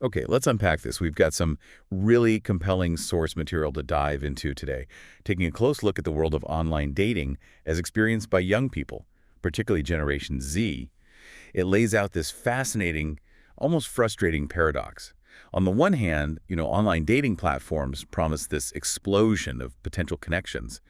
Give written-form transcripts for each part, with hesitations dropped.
Okay, let's unpack this. We've got some really compelling source material to dive into today, taking a close look at the world of online dating as experienced by young people, particularly Generation Z. It lays out this fascinating, almost frustrating paradox. On the one hand, online dating platforms promise this explosion of potential connections,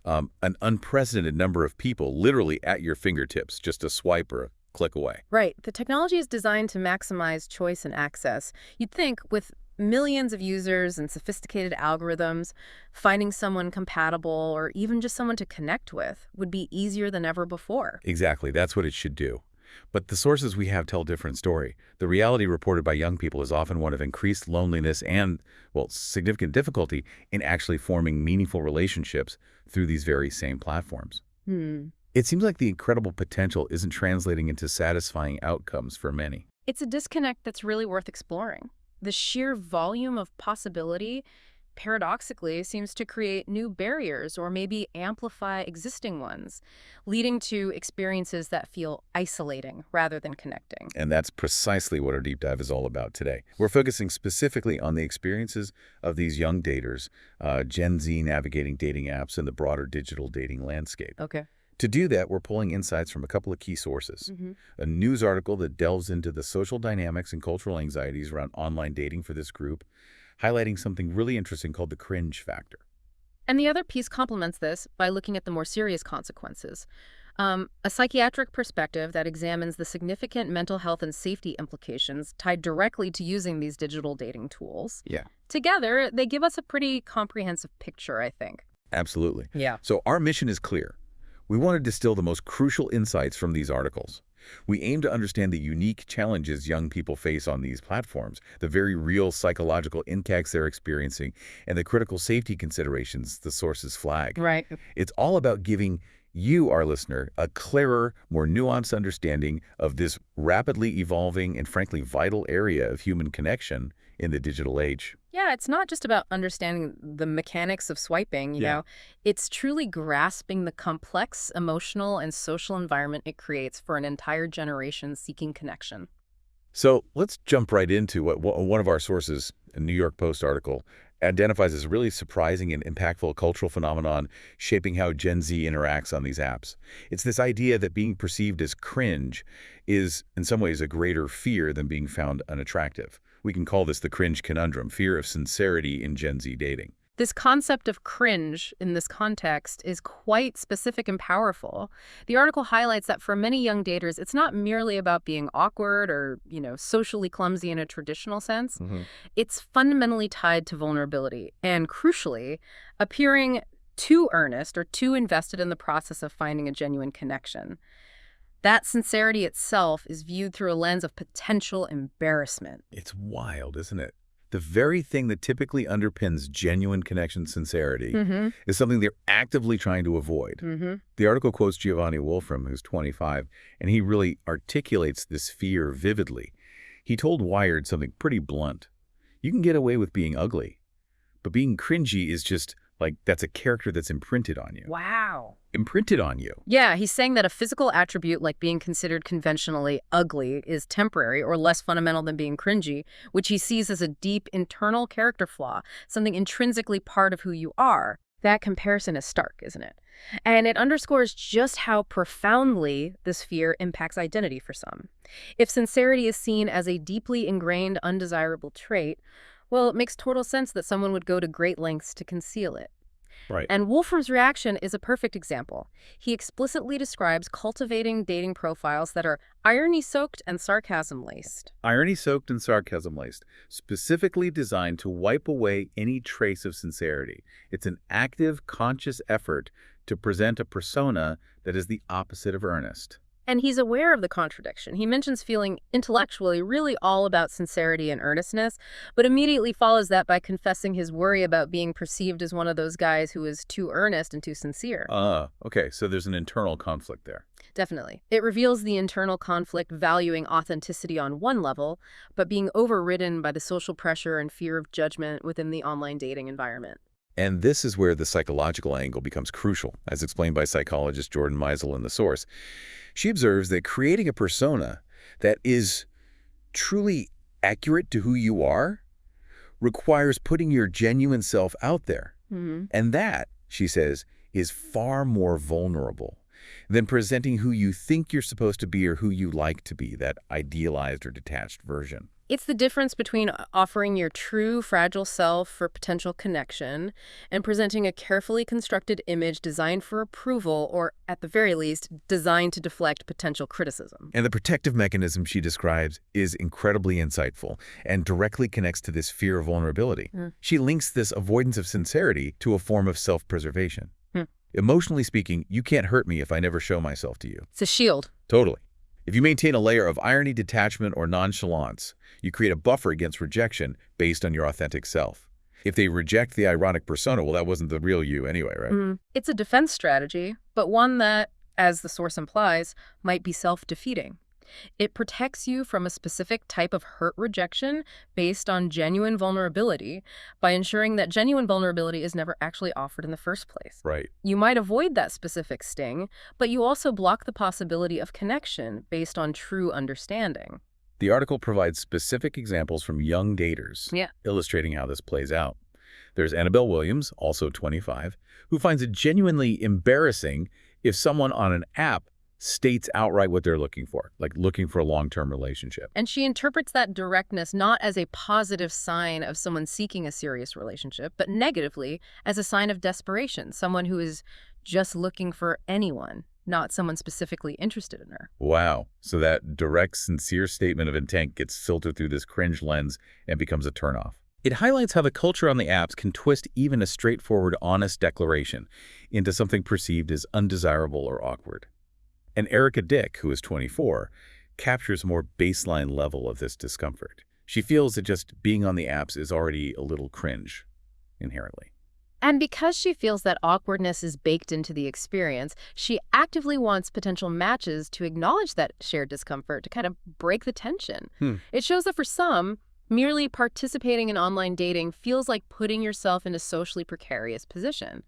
an unprecedented number of people literally at your fingertips, just a swipe or a click away. Right. The technology is designed to maximize choice and access. You'd think with millions of users and sophisticated algorithms, finding someone compatible or even just someone to connect with would be easier than ever before. Exactly, that's what it should do. But the sources we have tell a different story. The reality reported by young people is often one of increased loneliness and, well, significant difficulty in actually forming meaningful relationships through these very same platforms. It seems like the incredible potential isn't translating into satisfying outcomes for many. It's a disconnect that's really worth exploring. The sheer volume of possibility, paradoxically, seems to create new barriers or maybe amplify existing ones, leading to experiences that feel isolating rather than connecting. And that's precisely what our deep dive is all about today. We're focusing specifically on the experiences of these young daters, Gen Z navigating dating apps and the broader digital dating landscape. Okay. To do that, we're pulling insights from a couple of key sources. A news article that delves into the social dynamics and cultural anxieties around online dating for this group, highlighting something really interesting called the cringe factor. And the other piece complements this by looking at the more serious consequences. A psychiatric perspective that examines the significant mental health and safety implications tied directly to using these digital dating tools. Yeah, Together, they give us a pretty comprehensive picture, I think. absolutely. Yeah. So our mission is clear. We want to distill the most crucial insights from these articles. We aim to understand the unique challenges young people face on these platforms, the very real psychological impacts they're experiencing, and the critical safety considerations the sources flag. Right. It's all about giving you, our listener, a clearer, more nuanced understanding of this rapidly evolving and frankly vital area of human connection in the digital age. Yeah, it's not just about understanding the mechanics of swiping, you know. It's truly grasping the complex emotional and social environment it creates for an entire generation seeking connection. So let's jump right into what one of our sources, a New York Post article, identifies as a really surprising and impactful cultural phenomenon shaping how Gen Z interacts on these apps. It's this idea that being perceived as cringe is, in some ways, a greater fear than being found unattractive. We can call this the cringe conundrum, fear of sincerity in Gen Z dating. This concept of cringe in this context is quite specific and powerful. The article highlights that for many young daters, it's not merely about being awkward or, socially clumsy in a traditional sense. It's fundamentally tied to vulnerability and, crucially, appearing too earnest or too invested in the process of finding a genuine connection. That sincerity itself is viewed through a lens of potential embarrassment. It's wild, isn't it? The very thing that typically underpins genuine connection sincerity is something they're actively trying to avoid. The article quotes Giovanni Wolfram, who's 25, and he really articulates this fear vividly. He told Wired something pretty blunt. You can get away with being ugly, but being cringy is just like that's a character that's imprinted on you. Wow. Imprinted on you. Yeah, he's saying that a physical attribute like being considered conventionally ugly is temporary or less fundamental than being cringy, which he sees as a deep internal character flaw, something intrinsically part of who you are. That comparison is stark, isn't it? And it underscores just how profoundly this fear impacts identity for some. If sincerity is seen as a deeply ingrained, undesirable trait, well, it makes total sense that someone would go to great lengths to conceal it. Right. And Wolfram's reaction is a perfect example. He explicitly describes cultivating dating profiles that are irony-soaked and sarcasm-laced. Irony-soaked and sarcasm-laced, specifically designed to wipe away any trace of sincerity. It's an active, conscious effort to present a persona that is the opposite of earnest. And he's aware of the contradiction. He mentions feeling intellectually really all about sincerity and earnestness, but immediately follows that by confessing his worry about being perceived as one of those guys who is too earnest and too sincere. Okay, so there's an internal conflict there. Definitely. It reveals the internal conflict valuing authenticity on one level, but being overridden by the social pressure and fear of judgment within the online dating environment. And this is where the psychological angle becomes crucial, as explained by psychologist Jordan Meisel in the source. She observes that creating a persona that is truly accurate to who you are, requires putting your genuine self out there. Hmm. And that, she says, is far more vulnerable than presenting who you think you're supposed to be or who you like to be, that idealized or detached version. It's the difference between offering your true fragile self for potential connection and presenting a carefully constructed image designed for approval or, at the very least, designed to deflect potential criticism. And the protective mechanism she describes is incredibly insightful and directly connects to this fear of vulnerability. She links this avoidance of sincerity to a form of self-preservation. Emotionally speaking, you can't hurt me if I never show myself to you. It's a shield. Totally. If you maintain a layer of irony, detachment, or nonchalance, you create a buffer against rejection based on your authentic self. If they reject the ironic persona, well, that wasn't the real you anyway, right? It's a defense strategy, but one that, as the source implies, might be self-defeating. It protects you from a specific type of hurt rejection based on genuine vulnerability by ensuring that genuine vulnerability is never actually offered in the first place. Right. You might avoid that specific sting, but you also block the possibility of connection based on true understanding. The article provides specific examples from young daters, Yeah. illustrating how this plays out. There's Annabelle Williams, also 25, who finds it genuinely embarrassing if someone on an app states outright what they're looking for, like looking for a long-term relationship. And she interprets that directness not as a positive sign of someone seeking a serious relationship, but negatively as a sign of desperation, someone who is just looking for anyone, not someone specifically interested in her. Wow. So that direct, sincere statement of intent gets filtered through this cringe lens and becomes a turnoff. It highlights how the culture on the apps can twist even a straightforward, honest declaration into something perceived as undesirable or awkward. And Erica Dick, who is 24, captures a more baseline level of this discomfort. She feels that just being on the apps is already a little cringe, inherently. And because she feels that awkwardness is baked into the experience, she actively wants potential matches to acknowledge that shared discomfort, to kind of break the tension. It shows that for some, merely participating in online dating feels like putting yourself in a socially precarious position.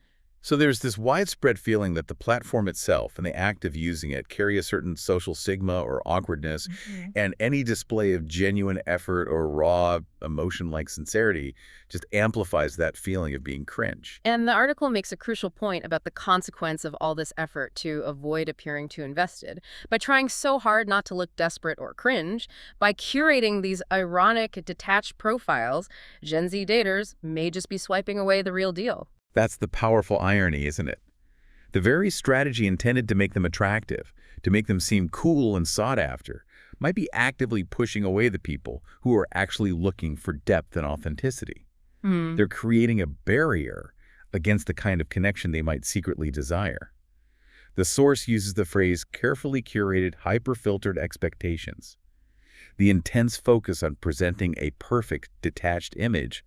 So there's this widespread feeling that the platform itself and the act of using it carry a certain social stigma or awkwardness, and any display of genuine effort or raw emotion like sincerity just amplifies that feeling of being cringe. And the article makes a crucial point about the consequence of all this effort to avoid appearing too invested. By trying so hard not to look desperate or cringe, by curating these ironic, detached profiles, Gen Z daters may just be swiping away the real deal. That's the powerful irony, isn't it? The very strategy intended to make them attractive, to make them seem cool and sought after, might be actively pushing away the people who are actually looking for depth and authenticity. They're creating a barrier against the kind of connection they might secretly desire. The source uses the phrase carefully curated, hyper-filtered expectations. The intense focus on presenting a perfect, detached image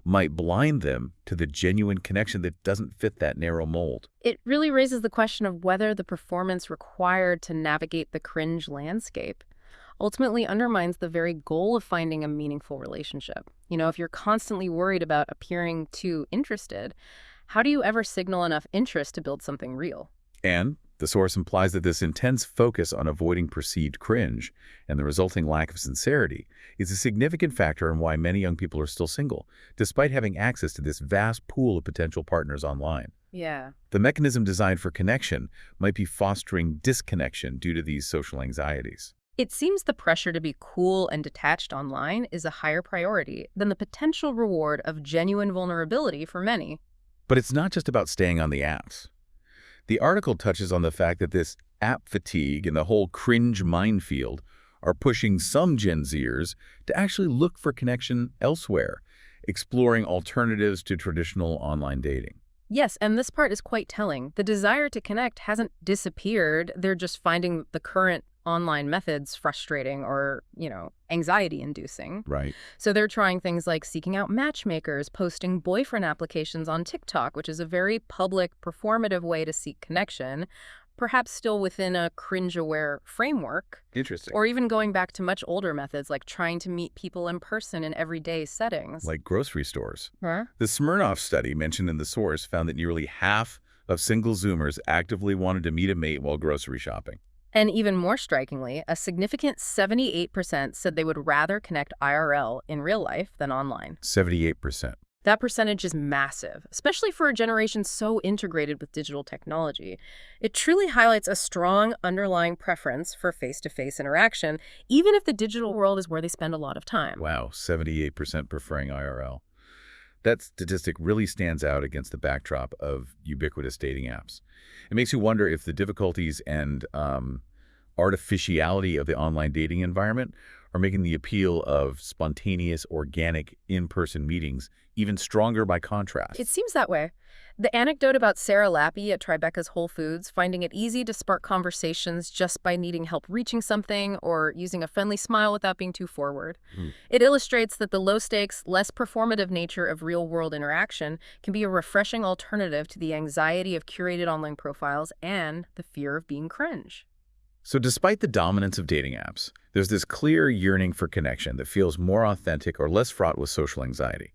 might blind them to the genuine connection that doesn't fit that narrow mold. It really raises the question of whether the performance required to navigate the cringe landscape ultimately undermines the very goal of finding a meaningful relationship. You know, if you're constantly worried about appearing too interested, how do you ever signal enough interest to build something real? And the source implies that this intense focus on avoiding perceived cringe and the resulting lack of sincerity is a significant factor in why many young people are still single, despite having access to this vast pool of potential partners online. Yeah. The mechanism designed for connection might be fostering disconnection due to these social anxieties. It seems the pressure to be cool and detached online is a higher priority than the potential reward of genuine vulnerability for many. But it's not just about staying on the apps. The article touches on the fact that this app fatigue and the whole cringe minefield are pushing some Gen Zers to actually look for connection elsewhere, exploring alternatives to traditional online dating. Yes, and this part is quite telling. The desire to connect hasn't disappeared. They're just finding the current online methods frustrating or, anxiety-inducing. Right. So they're trying things like seeking out matchmakers, posting boyfriend applications on TikTok, which is a very public, performative way to seek connection, perhaps still within a cringe-aware framework. Interesting. Or even going back to much older methods like trying to meet people in person in everyday settings. Like grocery stores. Huh? The Smirnoff study mentioned in the source found that nearly half of single Zoomers actively wanted to meet a mate while grocery shopping. And even more strikingly, a significant 78% said they would rather connect IRL in real life than online. 78%. That percentage is massive, especially for a generation so integrated with digital technology. It truly highlights a strong underlying preference for face-to-face interaction, even if the digital world is where they spend a lot of time. Wow, 78% preferring IRL. That statistic really stands out against the backdrop of ubiquitous dating apps. It makes you wonder if the difficulties and artificiality of the online dating environment are making the appeal of spontaneous, organic, in-person meetings even stronger by contrast. It seems that way. The anecdote about Sarah Lappy at Tribeca's Whole Foods finding it easy to spark conversations just by needing help reaching something or using a friendly smile without being too forward. It illustrates that the low-stakes, less performative nature of real-world interaction can be a refreshing alternative to the anxiety of curated online profiles and the fear of being cringe. So despite the dominance of dating apps, there's this clear yearning for connection that feels more authentic or less fraught with social anxiety.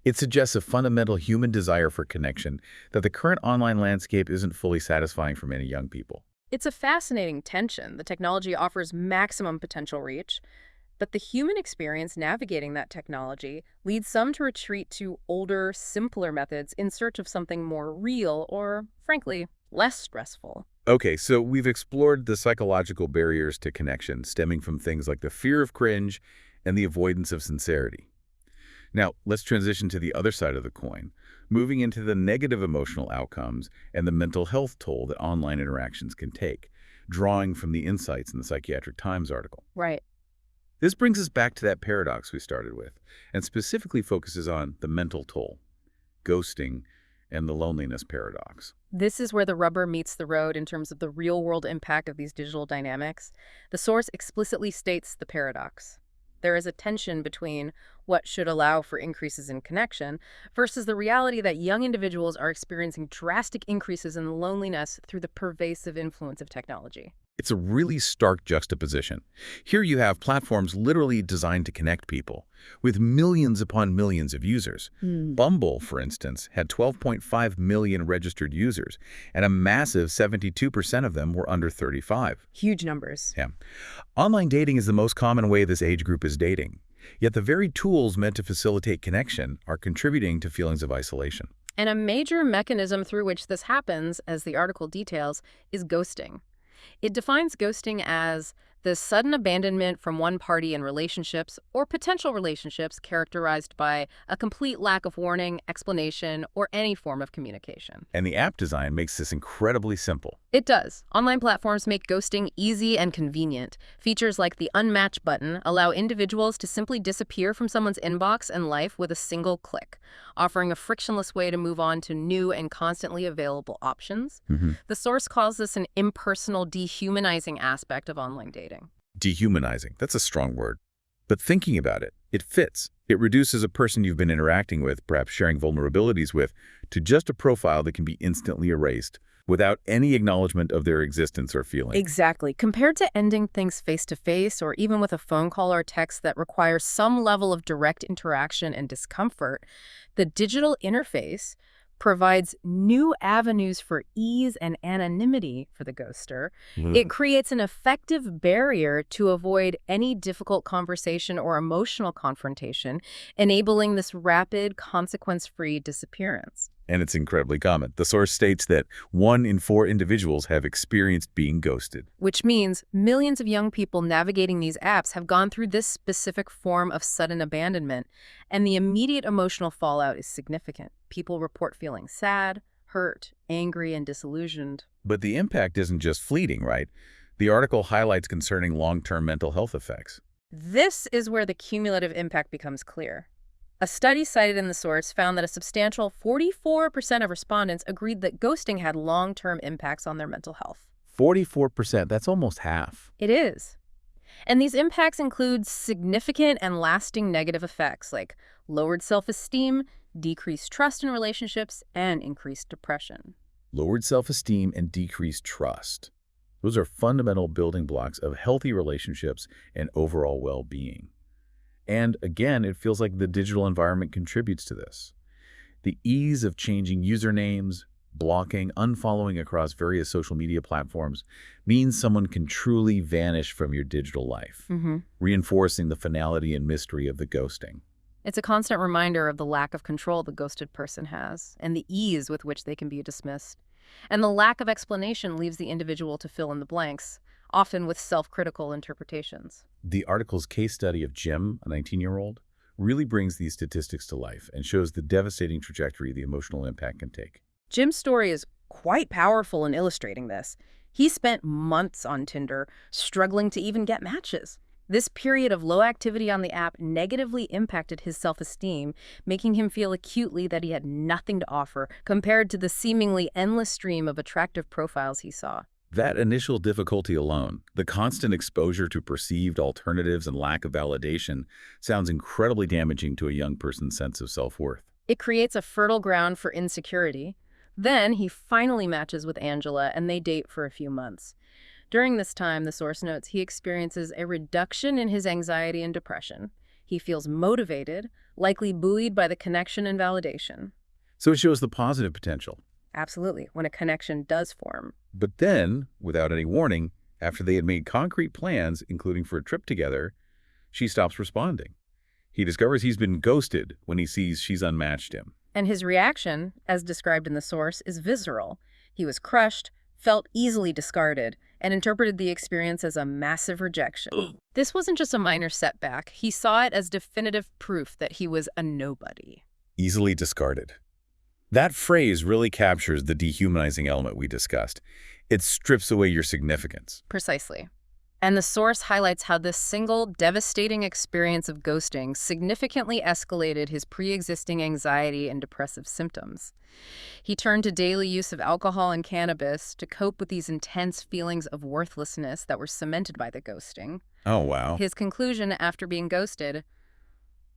It suggests a fundamental human desire for connection that the current online landscape isn't fully satisfying for many young people. It's a fascinating tension. The technology offers maximum potential reach, but the human experience navigating that technology leads some to retreat to older, simpler methods in search of something more real or, frankly, less stressful. Okay, so we've explored the psychological barriers to connection stemming from things like the fear of cringe and the avoidance of sincerity. Now, let's transition to the other side of the coin, moving into the negative emotional outcomes and the mental health toll that online interactions can take, drawing from the insights in the Psychiatric Times article. Right. This brings us back to that paradox we started with, and specifically focuses on the mental toll, ghosting, and the loneliness paradox. This is where the rubber meets the road in terms of the real-world impact of these digital dynamics. The source explicitly states the paradox. There is a tension between what should allow for increases in connection versus the reality that young individuals are experiencing drastic increases in loneliness through the pervasive influence of technology. It's a really stark juxtaposition. Here you have platforms literally designed to connect people, with millions upon millions of users. Bumble, for instance, had 12.5 million registered users, and a massive 72% of them were under 35. Huge numbers. Yeah. Online dating is the most common way this age group is dating. Yet the very tools meant to facilitate connection are contributing to feelings of isolation. And a major mechanism through which this happens, as the article details, is ghosting. It defines ghosting as the sudden abandonment from one party in relationships or potential relationships characterized by a complete lack of warning, explanation, or any form of communication. And the app design makes this incredibly simple. It does. Online platforms make ghosting easy and convenient. Features like the unmatch button allow individuals to simply disappear from someone's inbox and life with a single click, offering a frictionless way to move on to new and constantly available options. The source calls this an impersonal, dehumanizing aspect of online dating. Dehumanizing, that's a strong word. But thinking about it, it fits. It reduces a person you've been interacting with, perhaps sharing vulnerabilities with, to just a profile that can be instantly erased without any acknowledgement of their existence or feeling. Exactly. Compared to ending things face-to-face or even with a phone call or text that requires some level of direct interaction and discomfort, the digital interface provides new avenues for ease and anonymity for the ghoster. It creates an effective barrier to avoid any difficult conversation or emotional confrontation, enabling this rapid, consequence-free disappearance. And it's incredibly common. The source states that 1 in 4 individuals have experienced being ghosted. Which means millions of young people navigating these apps have gone through this specific form of sudden abandonment, and the immediate emotional fallout is significant. People report feeling sad, hurt, angry, and disillusioned. But the impact isn't just fleeting, right? The article highlights concerning long-term mental health effects. This is where the cumulative impact becomes clear. A study cited in the source found that a substantial 44% of respondents agreed that ghosting had long-term impacts on their mental health. 44%, that's almost half. It is. And these impacts include significant and lasting negative effects like lowered self-esteem, decreased trust in relationships, and increased depression. Lowered self-esteem and decreased trust. Those are fundamental building blocks of healthy relationships and overall well-being. And again, it feels like the digital environment contributes to this. The ease of changing usernames, Blocking, unfollowing across various social media platforms means someone can truly vanish from your digital life, reinforcing the finality and mystery of the ghosting. It's a constant reminder of the lack of control the ghosted person has and the ease with which they can be dismissed. And the lack of explanation leaves the individual to fill in the blanks, often with self-critical interpretations. The article's case study of Jim, a 19-year-old, really brings these statistics to life and shows the devastating trajectory the emotional impact can take. Jim's story is quite powerful in illustrating this. He spent months on Tinder, struggling to even get matches. This period of low activity on the app negatively impacted his self-esteem, making him feel acutely that he had nothing to offer compared to the seemingly endless stream of attractive profiles he saw. That initial difficulty alone, the constant exposure to perceived alternatives and lack of validation, sounds incredibly damaging to a young person's sense of self-worth. It creates a fertile ground for insecurity. Then he finally matches with Angela and they date for a few months. During this time, the source notes, he experiences a reduction in his anxiety and depression. He feels motivated, likely buoyed by the connection and validation. So it shows the positive potential. Absolutely, when a connection does form. But then, without any warning, after they had made concrete plans, including for a trip together, she stops responding. He discovers he's been ghosted when he sees she's unmatched him. And his reaction, as described in the source, is visceral. He was crushed, felt easily discarded, and interpreted the experience as a massive rejection. This wasn't just a minor setback. He saw it as definitive proof that he was a nobody. Easily discarded. That phrase really captures the dehumanizing element we discussed. It strips away your significance. Precisely. And the source highlights how this single, devastating experience of ghosting significantly escalated his pre-existing anxiety and depressive symptoms. He turned to daily use of alcohol and cannabis to cope with these intense feelings of worthlessness that were cemented by the ghosting. Oh, wow. His conclusion after being ghosted,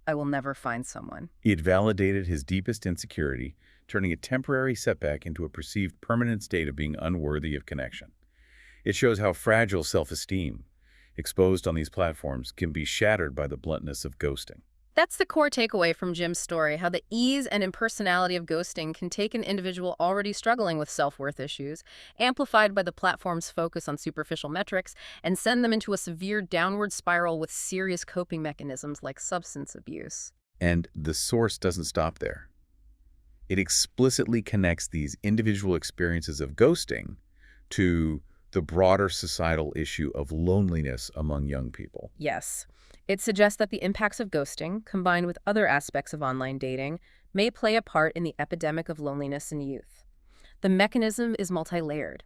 I will never find someone. It validated his deepest insecurity, turning a temporary setback into a perceived permanent state of being unworthy of connection. It shows how fragile self-esteem, exposed on these platforms, can be shattered by the bluntness of ghosting. That's the core takeaway from Jim's story, how the ease and impersonality of ghosting can take an individual already struggling with self-worth issues, amplified by the platform's focus on superficial metrics, and send them into a severe downward spiral with serious coping mechanisms like substance abuse. And the source doesn't stop there. It explicitly connects these individual experiences of ghosting to the broader societal issue of loneliness among young people. Yes. It suggests that the impacts of ghosting, combined with other aspects of online dating, may play a part in the epidemic of loneliness in youth. The mechanism is multi-layered.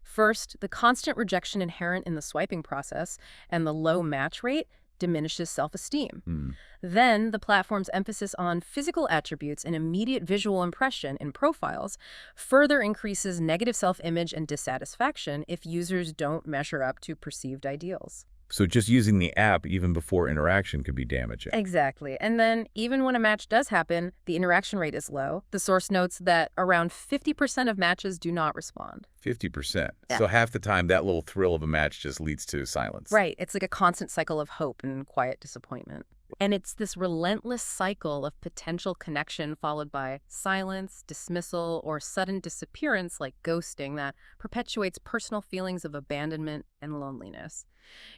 First, the constant rejection inherent in the swiping process and the low match rate diminishes self-esteem. Then, the platform's emphasis on physical attributes and immediate visual impression in profiles further increases negative self-image and dissatisfaction if users don't measure up to perceived ideals. So just using the app even before interaction could be damaging. Exactly. And then, even when a match does happen, the interaction rate is low. The source notes that around 50% of matches do not respond. 50%. Yeah. So half the time, that little thrill of a match just leads to silence. Right. It's like a constant cycle of hope and quiet disappointment. And it's this relentless cycle of potential connection followed by silence, dismissal, or sudden disappearance like ghosting that perpetuates personal feelings of abandonment and loneliness.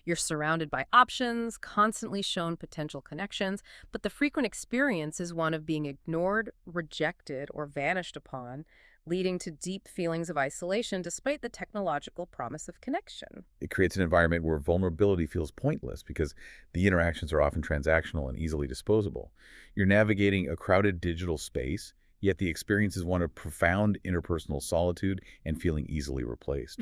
You're surrounded by options, constantly shown potential connections, but the frequent experience is one of being ignored, rejected, or vanished upon, leading to deep feelings of isolation despite the technological promise of connection. It creates an environment where vulnerability feels pointless because the interactions are often transactional and easily disposable. You're navigating a crowded digital space, yet the experience is one of profound interpersonal solitude and feeling easily replaced.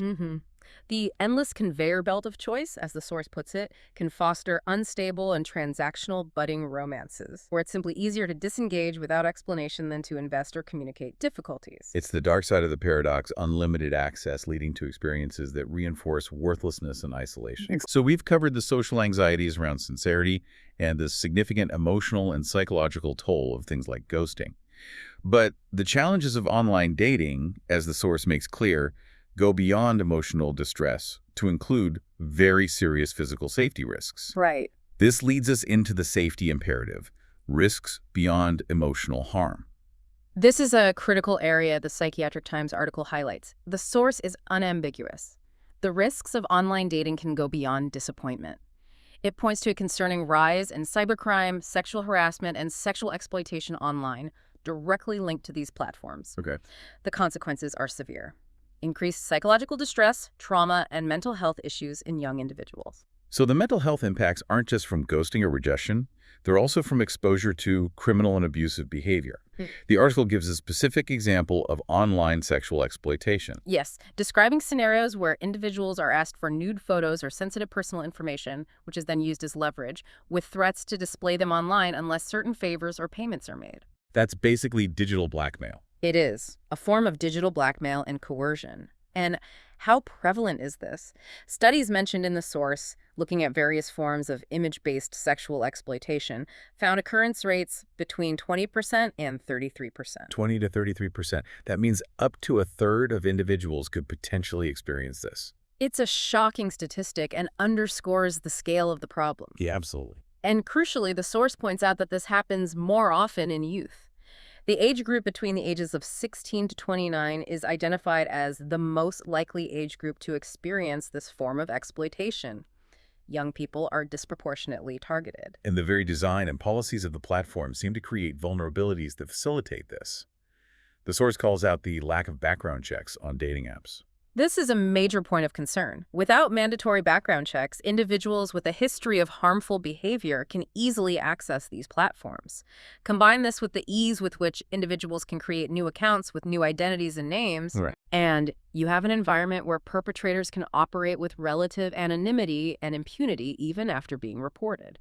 The endless conveyor belt of choice, as the source puts it, can foster unstable and transactional budding romances, where it's simply easier to disengage without explanation than to invest or communicate difficulties. It's the dark side of the paradox, unlimited access leading to experiences that reinforce worthlessness and isolation. So we've covered the social anxieties around sincerity and the significant emotional and psychological toll of things like ghosting. But the challenges of online dating, as the source makes clear, go beyond emotional distress to include very serious physical safety risks. Right. This leads us into the safety imperative, risks beyond emotional harm. This is a critical area the Psychiatric Times article highlights. The source is unambiguous. The risks of online dating can go beyond disappointment. It points to a concerning rise in cybercrime, sexual harassment, and sexual exploitation online, directly linked to these platforms. Okay. The consequences are severe. Increased psychological distress, trauma, and mental health issues in young individuals. So the mental health impacts aren't just from ghosting or rejection, they're also from exposure to criminal and abusive behavior. The article gives a specific example of online sexual exploitation. Yes, describing scenarios where individuals are asked for nude photos or sensitive personal information, which is then used as leverage, with threats to display them online unless certain favors or payments are made. That's basically digital blackmail. It is a form of digital blackmail and coercion. And how prevalent is this? Studies mentioned in the source, looking at various forms of image-based sexual exploitation, found occurrence rates between 20% and 33%. 20 to 33%. That means up to a third of individuals could potentially experience this. It's a shocking statistic and underscores the scale of the problem. Yeah, absolutely. And crucially, the source points out that this happens more often in youth. The age group between the ages of 16 to 29 is identified as the most likely age group to experience this form of exploitation. Young people are disproportionately targeted. And the very design and policies of the platform seem to create vulnerabilities that facilitate this. The source calls out the lack of background checks on dating apps. This is a major point of concern. Without mandatory background checks, individuals with a history of harmful behavior can easily access these platforms. Combine this with the ease with which individuals can create new accounts with new identities and names, Right. and you have an environment where perpetrators can operate with relative anonymity and impunity even after being reported.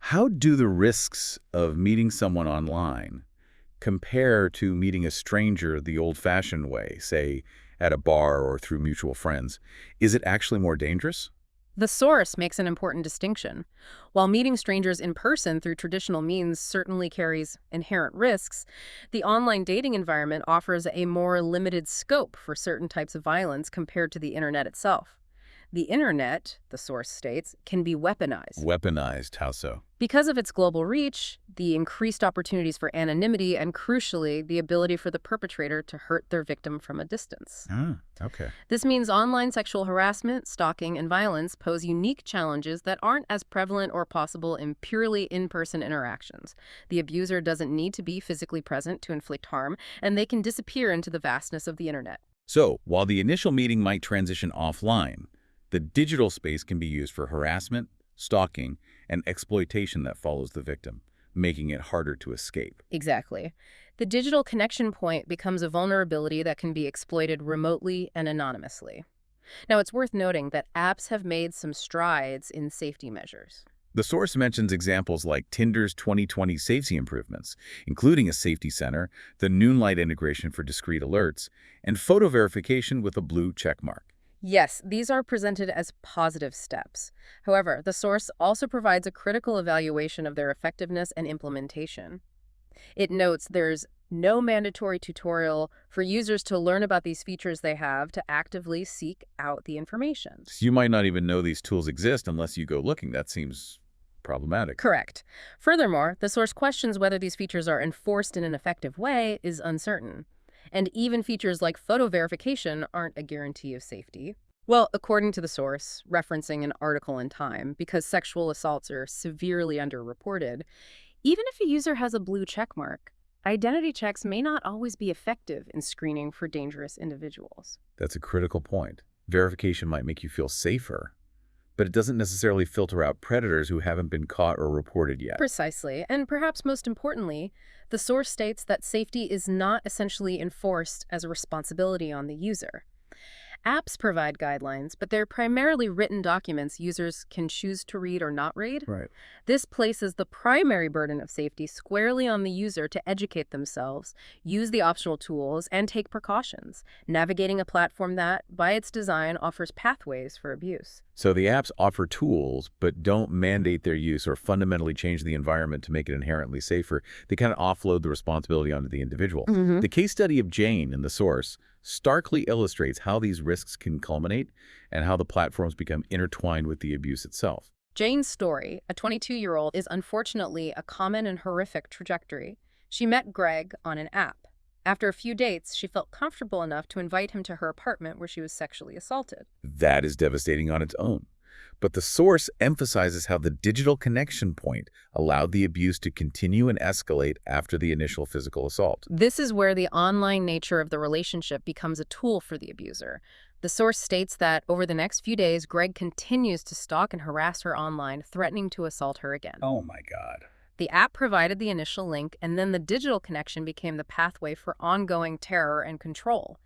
How do the risks of meeting someone online compare to meeting a stranger the old-fashioned way, say, at a bar or through mutual friends? Is it actually more dangerous? The source makes an important distinction. While meeting strangers in person through traditional means certainly carries inherent risks, the online dating environment offers a more limited scope for certain types of violence compared to the internet itself. The internet, the source states, can be weaponized. Weaponized, how so? Because of its global reach, the increased opportunities for anonymity, and crucially, the ability for the perpetrator to hurt their victim from a distance. Okay. This means online sexual harassment, stalking, and violence pose unique challenges that aren't as prevalent or possible in purely in-person interactions. The abuser doesn't need to be physically present to inflict harm, and they can disappear into the vastness of the internet. So, while the initial meeting might transition offline, the digital space can be used for harassment, stalking, and exploitation that follows the victim, making it harder to escape. Exactly. The digital connection point becomes a vulnerability that can be exploited remotely and anonymously. Now, it's worth noting that apps have made some strides in safety measures. The source mentions examples like Tinder's 2020 safety improvements, including a safety center, the Noonlight integration for discrete alerts, and photo verification with a blue checkmark. Yes, these are presented as positive steps. However, the source also provides a critical evaluation of their effectiveness and implementation. It notes there's no mandatory tutorial for users to learn about these features they have to actively seek out the information. So you might not even know these tools exist unless you go looking. That seems problematic. Correct. Furthermore, the source questions whether these features are enforced in an effective way is uncertain. And even features like photo verification aren't a guarantee of safety. Well, according to the source, referencing an article in Time, because sexual assaults are severely underreported, even if a user has a blue checkmark, identity checks may not always be effective in screening for dangerous individuals. That's a critical point. Verification might make you feel safer, but it doesn't necessarily filter out predators who haven't been caught or reported yet. Precisely. And perhaps most importantly, the source states that safety is not essentially enforced as a responsibility on the user. Apps provide guidelines, but they're primarily written documents users can choose to read or not read. Right. This places the primary burden of safety squarely on the user to educate themselves, use the optional tools, and take precautions, navigating a platform that, by its design, offers pathways for abuse. So the apps offer tools, but don't mandate their use or fundamentally change the environment to make it inherently safer. They kind of offload the responsibility onto the individual. The case study of Jane in the source starkly illustrates how these risks can culminate and how the platforms become intertwined with the abuse itself. Jane's story, a 22-year-old, is unfortunately a common and horrific trajectory. She met Greg on an app. After a few dates, she felt comfortable enough to invite him to her apartment where she was sexually assaulted. That is devastating on its own. But the source emphasizes how the digital connection point allowed the abuse to continue and escalate after the initial physical assault. This is where the online nature of the relationship becomes a tool for the abuser. The source states that over the next few days, Greg continues to stalk and harass her online, threatening to assault her again. Oh my God. The app provided the initial link, and then the digital connection became the pathway for ongoing terror and control.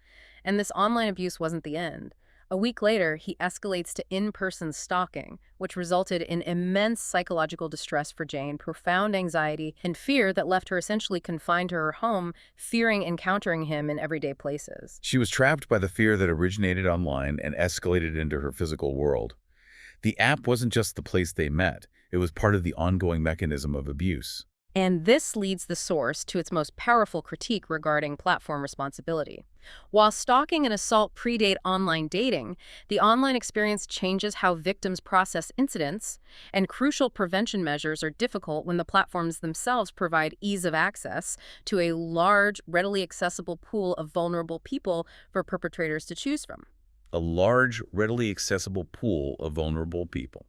And this online abuse wasn't the end. A week later, he escalates to in-person stalking, which resulted in immense psychological distress for Jane, profound anxiety, and fear that left her essentially confined to her home, fearing encountering him in everyday places. She was trapped by the fear that originated online and escalated into her physical world. The app wasn't just the place they met. It was part of the ongoing mechanism of abuse. And this leads the source to its most powerful critique regarding platform responsibility. While stalking and assault predate online dating, the online experience changes how victims process incidents, and crucial prevention measures are difficult when the platforms themselves provide ease of access to a large, readily accessible pool of vulnerable people for perpetrators to choose from. A large, readily accessible pool of vulnerable people.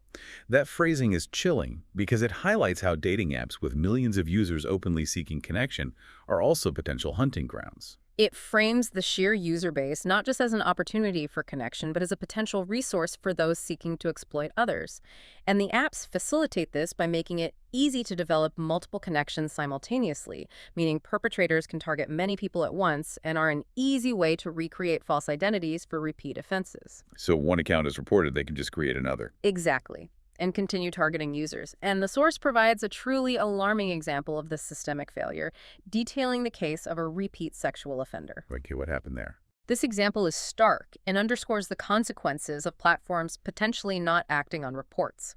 That phrasing is chilling because it highlights how dating apps with millions of users openly seeking connection are also potential hunting grounds. It frames the sheer user base not just as an opportunity for connection, but as a potential resource for those seeking to exploit others. And the apps facilitate this by making it easy to develop multiple connections simultaneously, meaning perpetrators can target many people at once and are an easy way to recreate false identities for repeat offenses. So one account is reported, they can just create another. Exactly. And continue targeting users. And the source provides a truly alarming example of this systemic failure, detailing the case of a repeat sexual offender. Okay, what happened there? This example is stark and underscores the consequences of platforms potentially not acting on reports.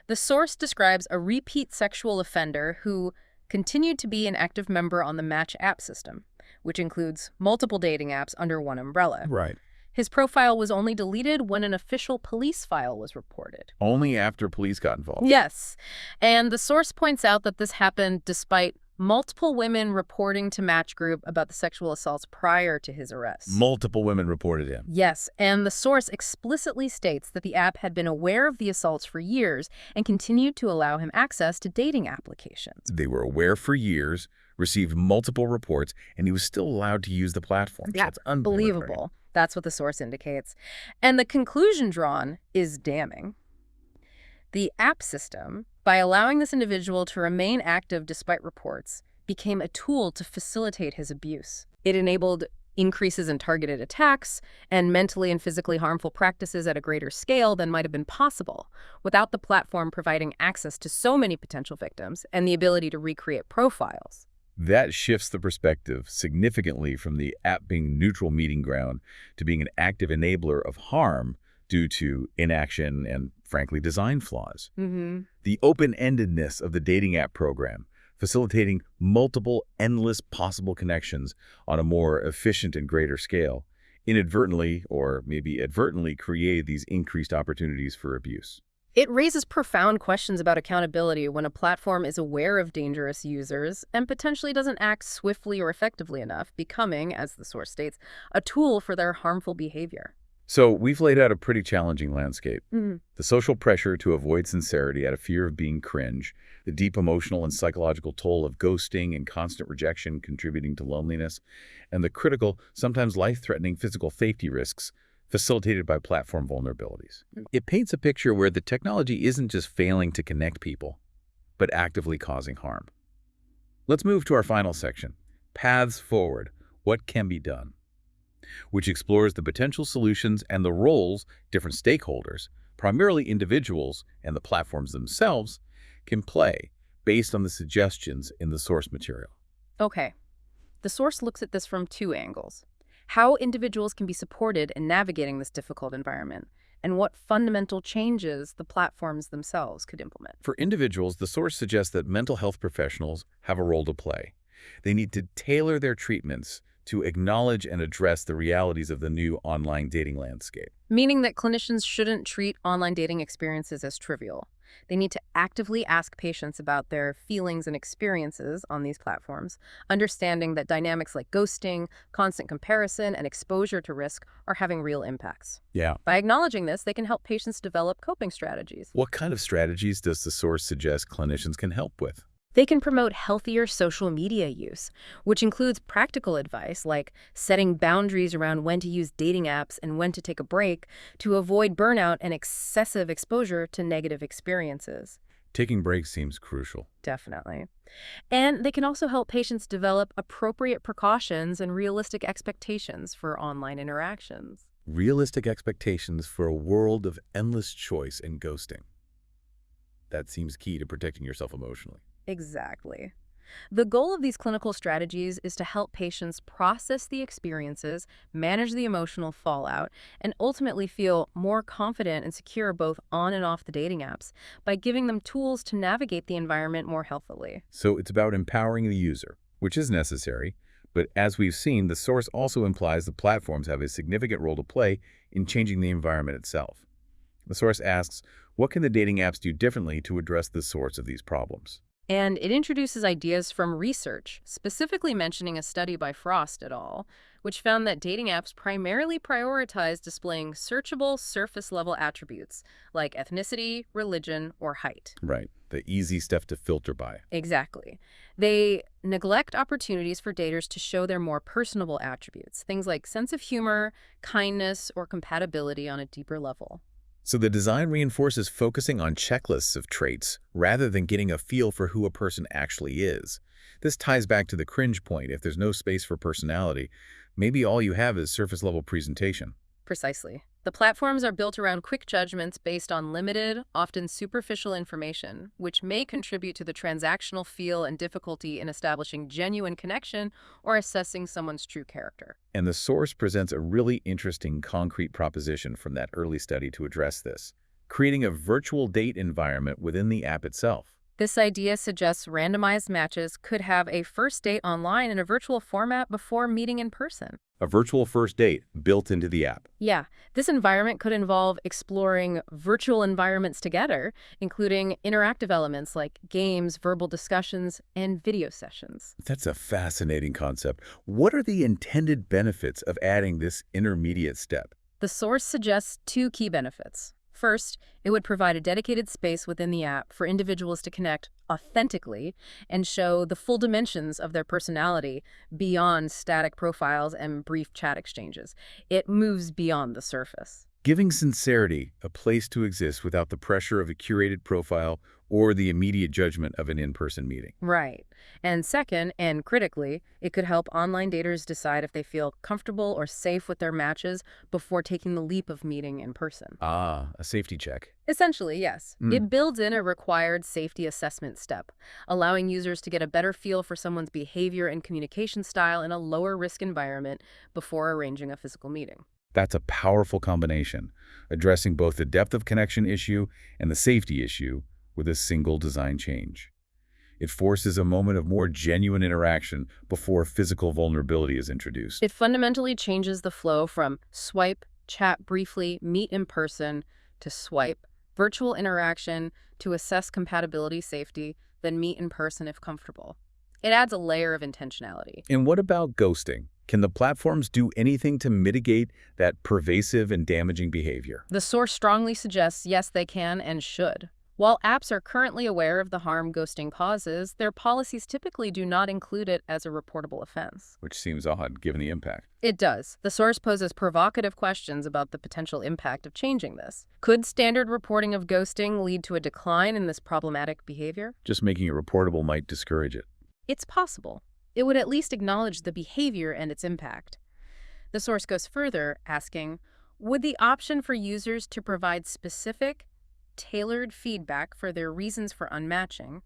The source describes a repeat sexual offender who continued to be an active member on the Match app system, which includes multiple dating apps under one umbrella. Right. His profile was only deleted when an official police file was reported. Only after police got involved. Yes. And the source points out that this happened despite multiple women reporting to Match Group about the sexual assaults prior to his arrest. Multiple women reported him. Yes, and the source explicitly states that the app had been aware of the assaults for years and continued to allow him access to dating applications. They were aware for years, received multiple reports, and he was still allowed to use the platform. Yeah, That's unbelievable. Right? That's what the source indicates. And the conclusion drawn is damning. The app system, by allowing this individual to remain active despite reports, became a tool to facilitate his abuse. It enabled increases in targeted attacks and mentally and physically harmful practices at a greater scale than might have been possible without the platform providing access to so many potential victims and the ability to recreate profiles. That shifts the perspective significantly from the app being neutral meeting ground to being an active enabler of harm due to inaction and, frankly, design flaws. The open-endedness of the dating app program, facilitating multiple, endless possible connections on a more efficient and greater scale, inadvertently or maybe advertently created these increased opportunities for abuse. It raises profound questions about accountability when a platform is aware of dangerous users and potentially doesn't act swiftly or effectively enough, becoming, as the source states, a tool for their harmful behavior. So we've laid out a pretty challenging landscape. The social pressure to avoid sincerity out of fear of being cringe, the deep emotional and psychological toll of ghosting and constant rejection contributing to loneliness, and the critical, sometimes life-threatening physical safety risks facilitated by platform vulnerabilities. It paints a picture where the technology isn't just failing to connect people, but actively causing harm. Let's move to our final section, Paths Forward, What Can Be Done, which explores the potential solutions and the roles different stakeholders, primarily individuals and the platforms themselves, can play based on the suggestions in the source material. Okay. The source looks at this from two angles: how individuals can be supported in navigating this difficult environment, and what fundamental changes the platforms themselves could implement. For individuals, the source suggests that mental health professionals have a role to play. They need to tailor their treatments to acknowledge and address the realities of the new online dating landscape. Meaning that clinicians shouldn't treat online dating experiences as trivial. They need to actively ask patients about their feelings and experiences on these platforms, understanding that dynamics like ghosting, constant comparison, and exposure to risk are having real impacts. Yeah. By acknowledging this, they can help patients develop coping strategies. What kind of strategies does the source suggest clinicians can help with? They can promote healthier social media use, which includes practical advice like setting boundaries around when to use dating apps and when to take a break to avoid burnout and excessive exposure to negative experiences. Taking breaks seems crucial. Definitely. And they can also help patients develop appropriate precautions and realistic expectations for online interactions. Realistic expectations for a world of endless choice and ghosting. That seems key to protecting yourself emotionally. Exactly. The goal of these clinical strategies is to help patients process the experiences, manage the emotional fallout, and ultimately feel more confident and secure both on and off the dating apps by giving them tools to navigate the environment more healthily. So it's about empowering the user, which is necessary, but as we've seen, the source also implies the platforms have a significant role to play in changing the environment itself. The source asks, what can the dating apps do differently to address the source of these problems? And it introduces ideas from research, specifically mentioning a study by Frost et al., which found that dating apps primarily prioritize displaying searchable surface-level attributes like ethnicity, religion, or height. Right, the easy stuff to filter by. Exactly. They neglect opportunities for daters to show their more personable attributes, things like sense of humor, kindness, or compatibility on a deeper level. So the design reinforces focusing on checklists of traits rather than getting a feel for who a person actually is. This ties back to the cringe point. If there's no space for personality, maybe all you have is surface-level presentation. Precisely. The platforms are built around quick judgments based on limited, often superficial information, which may contribute to the transactional feel and difficulty in establishing genuine connection or assessing someone's true character. And the source presents a really interesting concrete proposition from that early study to address this, creating a virtual date environment within the app itself. This idea suggests randomized matches could have a first date online in a virtual format before meeting in person. A virtual first date built into the app. Yeah, this environment could involve exploring virtual environments together, including interactive elements like games, verbal discussions, and video sessions. That's a fascinating concept. What are the intended benefits of adding this intermediate step? The source suggests two key benefits. First, it would provide a dedicated space within the app for individuals to connect authentically and show the full dimensions of their personality beyond static profiles and brief chat exchanges. It moves beyond the surface. Giving sincerity a place to exist without the pressure of a curated profile or the immediate judgment of an in-person meeting. Right. And second, and critically, it could help online daters decide if they feel comfortable or safe with their matches before taking the leap of meeting in person. Ah, a safety check. Essentially, yes. It builds in a required safety assessment step, allowing users to get a better feel for someone's behavior and communication style in a lower-risk environment before arranging a physical meeting. That's a powerful combination, addressing both the depth of connection issue and the safety issue with a single design change. It forces a moment of more genuine interaction before physical vulnerability is introduced. It fundamentally changes the flow from swipe, chat briefly, meet in person, to swipe, virtual interaction, to assess compatibility safety, then meet in person if comfortable. It adds a layer of intentionality. And what about ghosting? Can the platforms do anything to mitigate that pervasive and damaging behavior? The source strongly suggests yes, they can and should. While apps are currently aware of the harm ghosting causes, their policies typically do not include it as a reportable offense. Which seems odd, given the impact. It does. The source poses provocative questions about the potential impact of changing this. Could standard reporting of ghosting lead to a decline in this problematic behavior? Just making it reportable might discourage it. It's possible. It would at least acknowledge the behavior and its impact. The source goes further, asking, would the option for users to provide specific, tailored feedback for their reasons for unmatching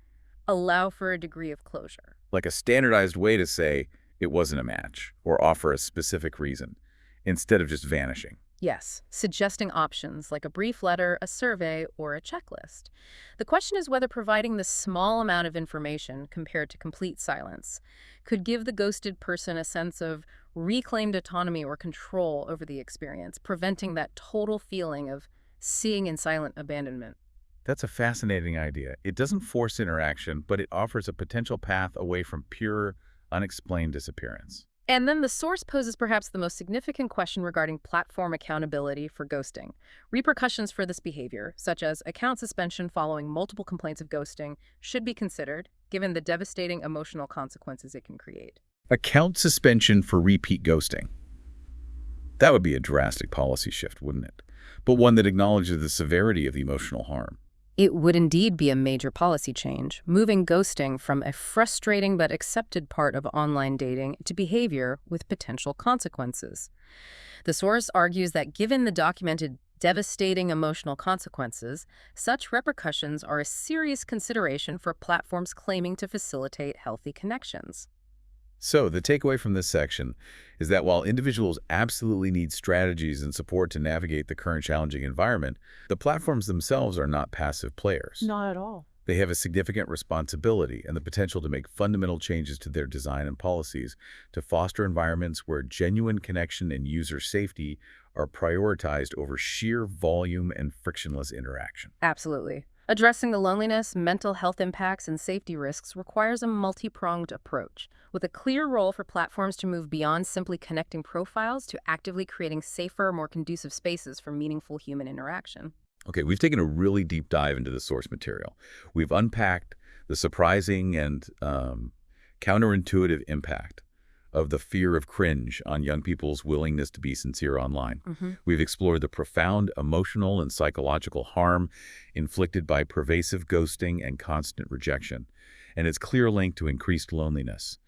allow for a degree of closure? Like a standardized way to say it wasn't a match or offer a specific reason, instead of just vanishing. Yes, suggesting options like a brief letter, a survey, or a checklist. The question is whether providing this small amount of information, compared to complete silence, could give the ghosted person a sense of reclaimed autonomy or control over the experience, preventing that total feeling of seeing in silent abandonment. That's a fascinating idea. It doesn't force interaction, but it offers a potential path away from pure, unexplained disappearance. And then the source poses perhaps the most significant question regarding platform accountability for ghosting. Repercussions for this behavior, such as account suspension following multiple complaints of ghosting, should be considered, given the devastating emotional consequences it can create. Account suspension for repeat ghosting. That would be a drastic policy shift, wouldn't it? But one that acknowledges the severity of the emotional harm. It would indeed be a major policy change, moving ghosting from a frustrating but accepted part of online dating to behavior with potential consequences. The source argues that given the documented devastating emotional consequences, such repercussions are a serious consideration for platforms claiming to facilitate healthy connections. So, the takeaway from this section is that while individuals absolutely need strategies and support to navigate the current challenging environment, the platforms themselves are not passive players. Not at all. They have a significant responsibility and the potential to make fundamental changes to their design and policies to foster environments where genuine connection and user safety are prioritized over sheer volume and frictionless interaction. Absolutely. Addressing the loneliness, mental health impacts, and safety risks requires a multi-pronged approach, with a clear role for platforms to move beyond simply connecting profiles to actively creating safer, more conducive spaces for meaningful human interaction. Okay, we've taken a really deep dive into the source material. We've unpacked the surprising and counterintuitive impact of the fear of cringe on young people's willingness to be sincere online. We've explored the profound emotional and psychological harm inflicted by pervasive ghosting and constant rejection, and its clear link to increased loneliness.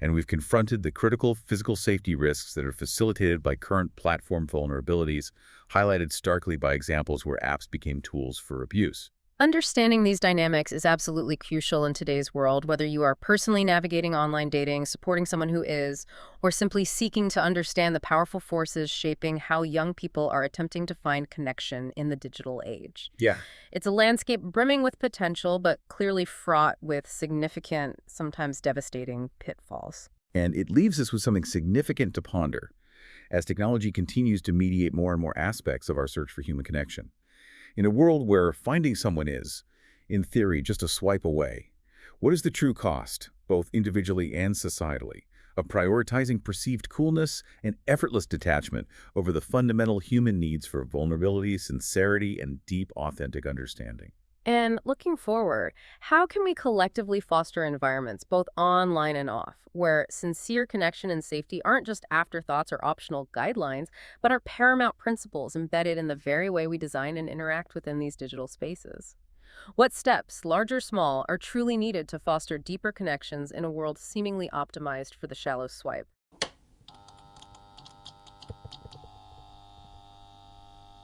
And we've confronted the critical physical safety risks that are facilitated by current platform vulnerabilities, highlighted starkly by examples where apps became tools for abuse. Understanding these dynamics is absolutely crucial in today's world, whether you are personally navigating online dating, supporting someone who is, or simply seeking to understand the powerful forces shaping how young people are attempting to find connection in the digital age. Yeah. It's a landscape brimming with potential, but clearly fraught with significant, sometimes devastating pitfalls. And it leaves us with something significant to ponder as technology continues to mediate more and more aspects of our search for human connection. In a world where finding someone is, in theory, just a swipe away, what is the true cost, both individually and societally, of prioritizing perceived coolness and effortless detachment over the fundamental human needs for vulnerability, sincerity, and deep, authentic understanding? And looking forward, how can we collectively foster environments, both online and off, where sincere connection and safety aren't just afterthoughts or optional guidelines, but are paramount principles embedded in the very way we design and interact within these digital spaces? What steps, large or small, are truly needed to foster deeper connections in a world seemingly optimized for the shallow swipe?